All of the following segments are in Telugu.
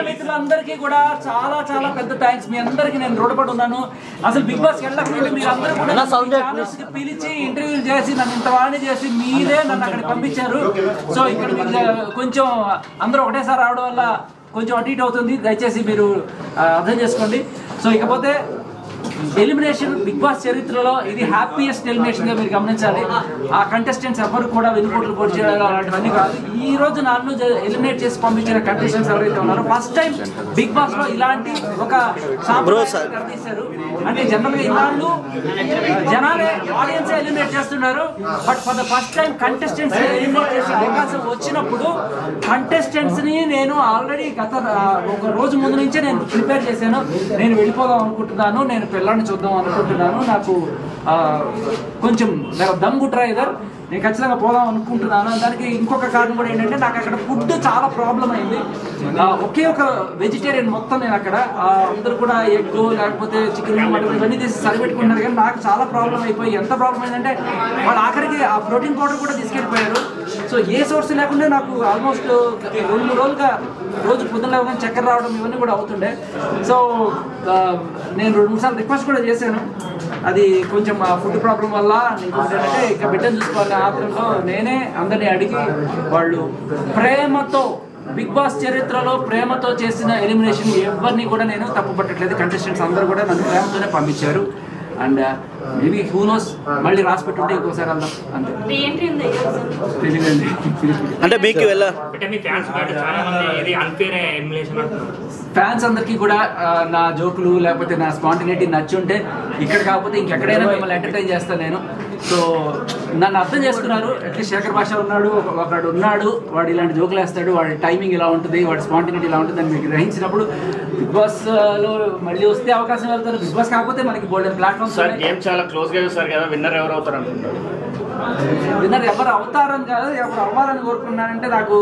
మిత్రులందరికీ కూడా చాలా చాలా పెద్ద థ్యాంక్స్. మీ అందరికి నేను రుణపడి ఉన్నాను. అసలు బిగ్ బాస్ వెళ్ళకపోతే మీరు అందరూ కూడా పిలిచి ఇంటర్వ్యూలు చేసి నన్ను ఇంత వాణి చేసి మీరే నన్ను అక్కడికి పంపించారు. సో ఇక్కడ కొంచెం అందరూ ఒకటేసారి రావడం వల్ల కొంచెం అటు ఇటు అవుతుంది, దయచేసి మీరు అర్థం చేసుకోండి. సో ఇకపోతే ఎలిమినేషన్ బిగ్ బాస్ చరిత్రలో ఇది హ్యాపీయెస్ట్ ఎలిమినేషన్ గా మీరు గమనించాలి. ఆ కంటెస్టెంట్స్ ఎవరు కూడా వెనుకోట్లు పోటీ చేయడం అలాంటివన్నీ కాదు. ఈ రోజు నన్ను ఎలిమినేట్ చేసి పంపించిన కంటెస్టెంట్స్ ఎవరైతే ఉన్నారో ఫస్ట్ టైం బిగ్ బాస్ లో ఇలాంటి ఒక తీశారు. అంటే జనరల్ గా ఇలాంటి జనాలే ఆడియన్స్ ఎలిమినేట్ చేస్తున్నారు. But for the first time contestants eliminate చేసే అవకాశం వచ్చినప్పుడు కంటెస్టెంట్స్ ని నేను ఆల్రెడీ గత ఒక రోజు ముందు నుంచే నేను ప్రిపేర్ చేశాను. నేను వెళ్ళిపోదాం అనుకుంటున్నాను, నేను పిల్లాన్ని చూద్దాం అనుకుంటున్నాను, నాకు కొంచెం దమ్ గుట్రాయిదర్, నేను ఖచ్చితంగా పోదాం అనుకుంటున్నాను. దానికి ఇంకొక కారణం కూడా ఏంటంటే నాకు అక్కడ ఫుడ్ చాలా ప్రాబ్లం అయింది. ఒకే ఒక వెజిటేరియన్ మొత్తం నేను అక్కడ అందరూ కూడా ఎగ్ లేకపోతే చికెన్ మటన్ ఇవన్నీ తీసి సరిపెట్టుకుంటున్నారు. కానీ నాకు చాలా ప్రాబ్లం అయిపోయి ఎంత ప్రాబ్లం అయిందంటే వాళ్ళు ఆఖరికి ఆ ప్రోటీన్ పౌడర్ కూడా తీసుకెళ్ళిపోయారు. సో ఏ సోర్స్ లేకుండా నాకు ఆల్మోస్ట్ 2-3 రోజులుగా రోజు పొద్దున లేవగానే చక్కెర రావడం ఇవన్నీ కూడా అవుతుండే. సో నేను 2-3 సార్లు రిక్వెస్ట్ కూడా చేశాను. అది కొంచెం ఆ ఫుడ్ ప్రాబ్లం వల్ల ఏంటంటే ఇక బిడ్డను చూసుకోవాలి ఆత్రంలో నేనే అందరినీ అడిగి వాళ్ళు ప్రేమతో బిగ్ బాస్ చరిత్రలో ప్రేమతో చేసిన ఎలిమినేషన్ ఎవరిని కూడా నేను తప్పు పట్టట్లేదు. కంటెస్టెంట్స్ అందరూ కూడా నన్ను ప్రేమతోనే పంపించారు. అండ్ మేబీ హూ నోస్ మళ్ళీ రాసి పెట్టుంటే ఇంకోసారి వెళ్దాం అంతే. తెలియదండి. అంటే మీకు ఫ్యాన్స్ అందరికీ కూడా నా జోకులు లేకపోతే నా స్పాంటినిటీ నచ్చి ఉంటే ఇక్కడ కాకపోతే ఇంకెక్కడైనా మిమ్మల్ని ఎంటర్టైన్ చేస్తాను నేను. సో నన్ను అర్థం చేసుకున్నారు. అట్లీస్ట్ శేఖర్ భాష ఉన్నాడు, ఒకడు ఉన్నాడు, వాడు ఇలాంటి జోకులు వేస్తాడు, వాడి టైమింగ్ ఇలా ఉంటుంది, వాడి స్పాంటినిటీ ఇలా ఉంటుంది అని మీకు గ్రహించినప్పుడు బిగ్ బాస్ లో మళ్ళీ వస్తే అవకాశం వెళ్తారు. బిగ్ బాస్ కాకపోతే మనకి బోల్డెన్ ప్లాట్ఫామ్స్ గేమ్ చాలా క్లోజ్ గా చూస్తారు కదా, విన్నర్ ఎవరు అవుతారు అనుకుంటారు? విన్నర్ ఎవరు అవుతారని కాదు, ఎవరు అవ్వాలని కోరుకున్నానంటే నాకు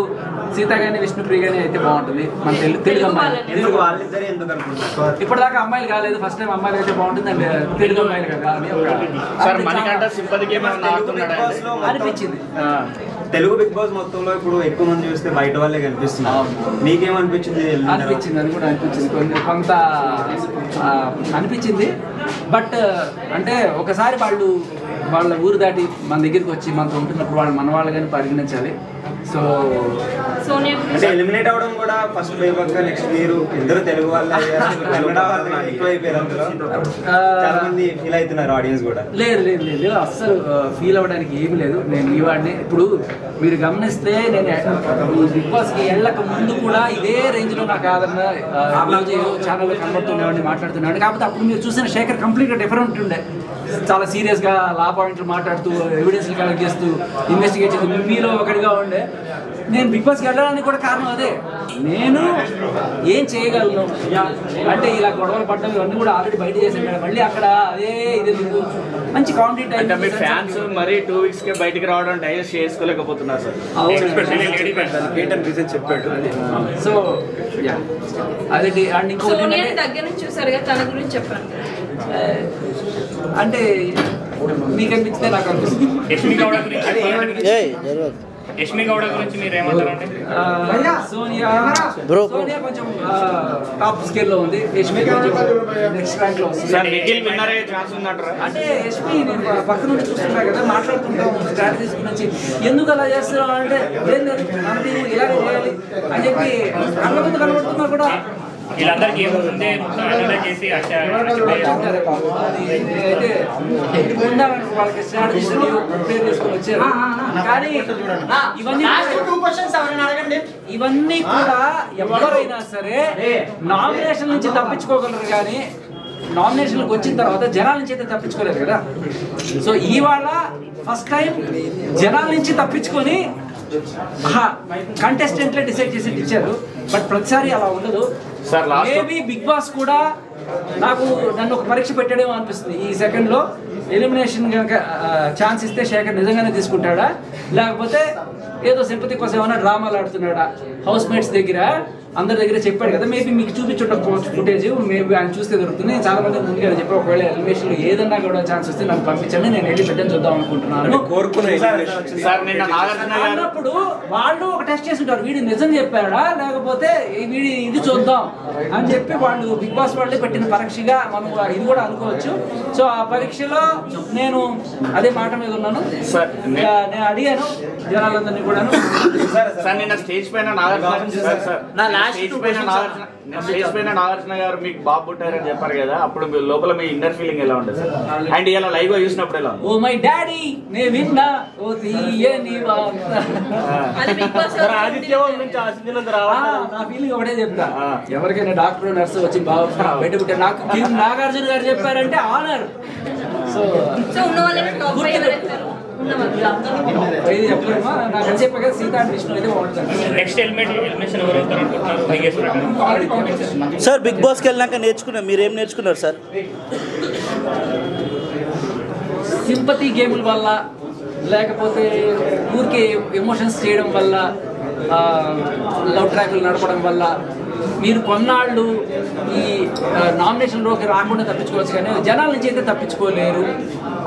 సీత గానీ విష్ణుప్రియ గానీ అయితే బాగుంటుంది. మన తెలుగు అమ్మాయి ఇప్పటిదాకా అమ్మాయిలు కాలేదు, ఫస్ట్ టైం అమ్మాయిలు అయితే బాగుంటుంది. అండ్ తెలుగు అమ్మాయిలు కదా అనిపించింది. తెలుగు బిగ్ బాస్ మొత్తంలో ఇప్పుడు ఎక్కువ మంది చూస్తే బయట వాళ్ళే కనిపిస్తున్నారు. నీకేమనిపించింది? అనిపించింది, అది కూడా అనిపించింది, కొంత అనిపించింది. బట్ అంటే ఒకసారి వాళ్ళ ఊరు దాటి మన దగ్గరికి వచ్చి మనతో ఉంటున్నప్పుడు వాళ్ళు మన వాళ్ళు కానీ పరిగణించాలి. సో అంటే ఎలిమినేట్ అవ్వడం కూడా ఫస్ట్ వేవ్ పక్క నెక్స్ట్ మీరు ఇద్దరు తెలుగు వాళ్ళు చాలా మంది ఫీల్ అవుతున్నారు ఆడియన్స్ కూడా. లేదు అస్సలు ఫీల్ అవ్వడానికి ఏమీ లేదు. నేను ఈ వాడిని ఇప్పుడు మీరు గమనిస్తే నేను ఈ బిగ్ బాస్కి వెళ్ళక ముందు కూడా ఇదే రేంజ్లో నాకు ఆదరణ ఛానల్లో కనబడుతుండేవాడిని, మాట్లాడుతున్నాడు. కాకపోతే అప్పుడు మీరు చూసిన శేఖర్ కంప్లీట్గా డిఫరెంట్ ఉండే. చాలా సీరియస్గా లా పాయింట్లు మాట్లాడుతూ ఎవిడెన్స్లు కలెక్ట్ చేస్తూ ఇన్వెస్టిగేట్ చేస్తూ మీలో ఒకటిగా ఉండే. నేను బిగ్ బాస్కి వెళ్ళడానికి కూడా కారణం అదే. నేను ఏం చేయగలను అంటే ఇలా గొడవలు పడ్డం ఇవన్నీ కూడా ఆల్రెడీ బయట చేశాను. మళ్ళీ అక్కడ అదే ఇది మంచి కాంటెంట్ అంటే మీ ఫ్యాన్స్ మరి 2 weeks కే బయటికి రావడం డైజెస్ట్ చేసుకోలేకపోతున్నారు సార్. చెప్పాడు. సో అదే అండ్ ఇంకోటి దగ్గర నుంచి చూసారు కదా, తన గురించి చెప్పండి. అంటే మీకు అనిపిస్తే నాకు అనిపిస్తుంది. యష్మి గౌడ గురించి మీరు ఏమంటారంటే? సోనియా కొంచెం టాప్ స్కేల్ లో ఉంది, యష్మి నెక్స్ట్ ర్యాంక్ లో వస్తుంది. అంటే యష్మి నేను పక్క నుంచి చూస్తున్నా కదా, మాట్లాడుతుంటాం స్ట్రాటజీస్ గురించి. ఎందుకు అలా చేస్తున్నాం అంటే మనకి ఇలాగే చేయాలి అని చెప్పి కళ్ళ ముందు కనబడుతున్నా కూడా వీళ్ళందరికీ ఏముంది చేసి అయితే వాళ్ళకి స్ట్రాటజీస్ ప్రిపేర్ చేసుకొని వచ్చారు. కానీ ఇవన్నీ కూడా ఎవరైనా సరే నామినేషన్ నుంచి తప్పించుకోగలరు, కానీ నామినేషన్లకు వచ్చిన తర్వాత జనాల నుంచి అయితే తప్పించుకోలేరు కదా. సో ఇవాళ ఫస్ట్ టైం జనాల నుంచి తప్పించుకొని కంటెస్టెంట్లే డిసైడ్ చేసి ఇచ్చారు. బట్ ప్రతిసారి అలా ఉండదు. మేబీ బిగ్ బాస్ కూడా నన్ను ఒక పరీక్ష పెట్టాడేమో అనిపిస్తుంది. ఈ సెకండ్లో ఎలిమినేషన్ కనుక ఛాన్స్ ఇస్తే శేఖర్ నిజంగానే తీసుకుంటాడా, లేకపోతే ఏదో సింపతి కోసం ఏమైనా డ్రామాలు ఆడుతున్నాడా హౌస్ మేట్స్ దగ్గర అందరి దగ్గర చెప్పాడు కదా, మేబీ మీకు చూపించుండకపోవచ్చు ఫుటేజ్, మేబీ ఆయన చూస్తే దొరుకుతుంది. నేను చాలా మంది ముందుగా చెప్పి ఒకవేళ ఎలివేషన్ లో ఏదన్నా కూడా ఛాన్స్ వస్తే నన్ను పంపించండి, నేను వెళ్ళి బిడ్డను చూద్దాం అనుకుంటున్నాను. అన్నప్పుడు వాళ్ళు ఒక టెస్ట్ చేసి ఉంటారు, వీడి నిజం చెప్పాడా లేకపోతే వీడి ఇది చూద్దాం అని చెప్పి వాళ్ళు బిగ్ బాస్ వాళ్ళే పెట్టిన పరీక్షగా మనం ఇది కూడా అనుకోవచ్చు. సో ఆ పరీక్షలో నేను అదే మాట మీద ఉన్నాను. నేను అడిగాను జనాలందరినీ కూడా. సార్ నిన్న స్టేజ్ పైన నాగార్జున గారు మీకు బాబు పుట్టారని చెప్పారు కదా, అప్పుడు లోపల మీ ఇన్నర్ ఫీలింగ్ ఎలా ఉంటుంది సార్? అండ్ ఇలా లైవ్ గా చూసినప్పుడు ఎలా? ఓ మై డాడీ నే విన్నా ఓ తీయని నా ఫీలింగ్ ఒకటే చెప్తా, ఎవరికైనా డాక్టర్ నర్సు వచ్చి బాబు బయట పుట్టారు, నాకు నాగార్జున గారు చెప్పారంటే ఆనర్. సో ఇది చెప్పలేమా, నాకు అని చెప్పా కదా, సీత అండ్ విష్ణు అయితే బాగుంటుంది. సార్ బిగ్ బాస్కి వెళ్ళాక నేర్చుకున్నారు, మీరేం నేర్చుకున్నారు సార్? సింపతి గేముల వల్ల లేకపోతే ఊరికే ఎమోషన్స్ చేయడం వల్ల, లవ్ ట్రాక్లు నడపడం వల్ల మీరు కొన్నాళ్ళు ఈ నామినేషన్లోకి రాకుండా తప్పించుకోవచ్చు, కానీ జనాల నుంచి అయితే తప్పించుకోలేరు.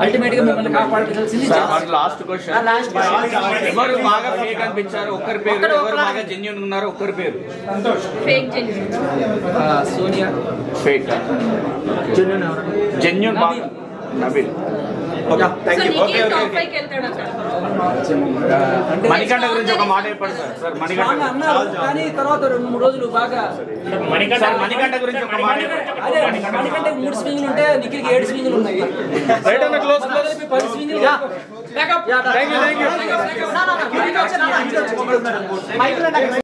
అల్టిమేట్ గా మిమ్మల్ని కాపాడాల్సింది. లాస్ట్ క్వశ్చన్, ఎవరు బాగా ఫేక్ అనిపించారు ఒక్కరి పేరు, ఎవరు బాగా జెన్యూన్ ఉన్నారు ఒక్కరి పేరు? Sonia fake, genuine Nabeel. మణికంఠ గురించి ఒక మాట చెప్పండి సార్. మణికంఠ అన్నారు కానీ తర్వాత 2-3 రోజులు బాగా మణికంఠ గురించి ఒక మాట. మణికంఠకి 3 స్వింగ్లు ఉంటే నిఖిల్కి 7 స్వింగ్లు ఉన్నాయి. 10 స్వింగ్లు.